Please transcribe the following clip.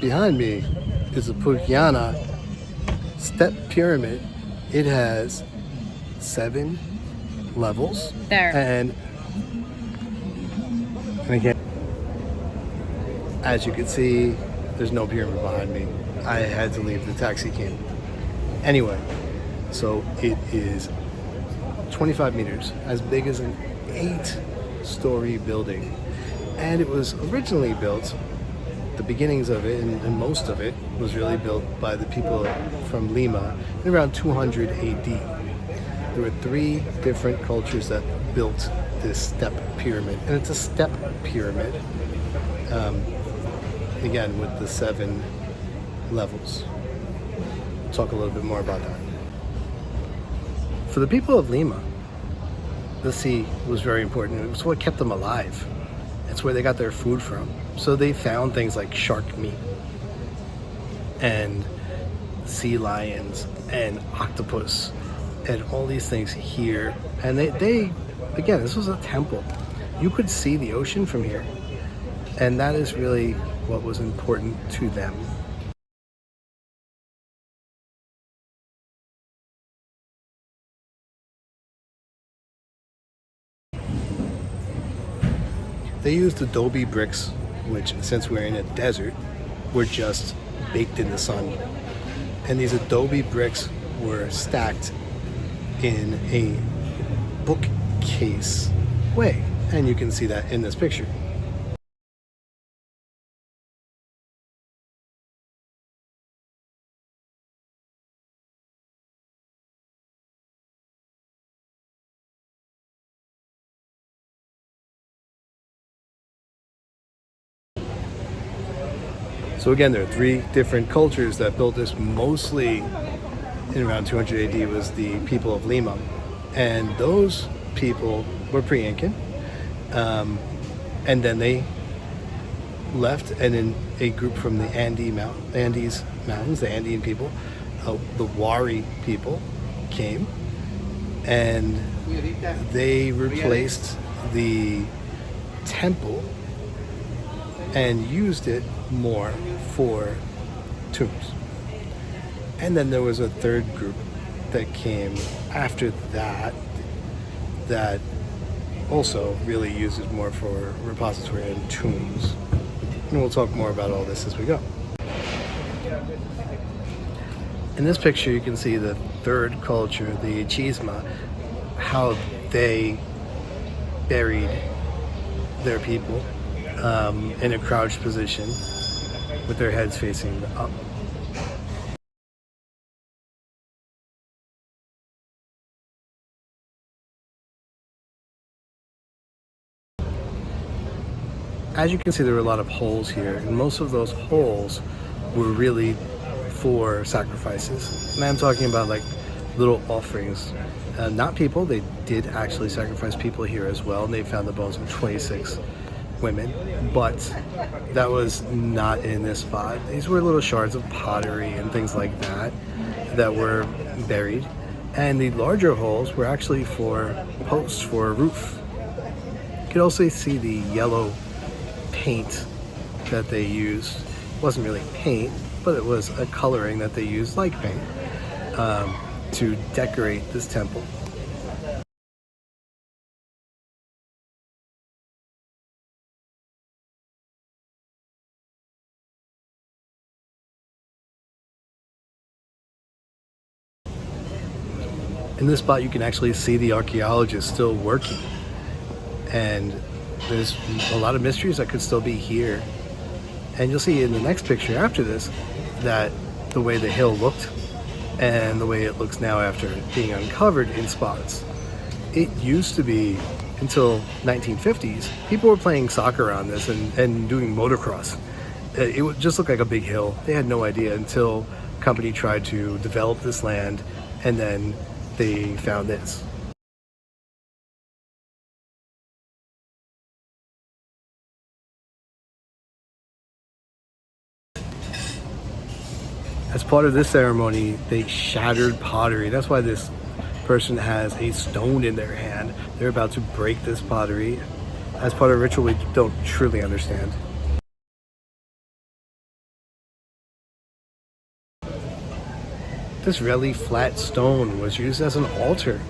Behind me is a Pucllana step pyramid. It has 7 levels. There. And again, as you can see, there's no pyramid behind me. I had to leave, the taxi came. Anyway, so it is 25 meters, as big as an 8-story building. And it was originally built, the beginnings of it and most of it was really built by the people from Lima in around 200 AD. There were 3 different cultures that built this step pyramid, and it's a step pyramid, again with the 7 levels. We'll talk a little bit more about that. For the people of Lima, the sea was very important. It was what kept them alive. It's where they got their food from. So they found things like shark meat and sea lions and octopus and all these things here. And they again, this was a temple. You could see the ocean from here. And that is really what was important to them. They used adobe bricks, which, since we're in a desert, were just baked in the sun. And these adobe bricks were stacked in a bookcase way. And you can see that in this picture. So again, there are 3 different cultures that built this. Mostly in around 200 AD was the people of Lima. And those people were pre-Incan. And then they left, and then a group from the Andes Mountains, the Andean people, the Wari people came, and they replaced the temple and used it more for tombs. And then there was a 3rd group that came after that that also really used it more for repository and tombs. And we'll talk more about all this as we go. In this picture you can see the 3rd culture, the Chisma, how they buried their people in a crouched position with their heads facing up. As you can see, there were a lot of holes here, and most of those holes were really for sacrifices. And I'm talking about like little offerings. Not people, they did actually sacrifice people here as well, and they found the bones of 26 women, but that was not in this spot. These were little shards of pottery and things like that that were buried, and the larger holes were actually for posts for a roof. You could also see the yellow paint that they used. It wasn't really paint, but it was a coloring that they used like paint to decorate this temple. In this spot you can actually see the archaeologists still working, and there's a lot of mysteries that could still be here. And you'll see in the next picture after this that the way the hill looked and the way it looks now after being uncovered in spots. It used to be, until 1950s, people were playing soccer on this and doing motocross. It would just look like a big hill. They had no idea until a company tried to develop this land, and then they found this. As part of this ceremony, they shattered pottery. That's why this person has a stone in their hand. They're about to break this pottery as part of a ritual we don't truly understand. This really flat stone was used as an altar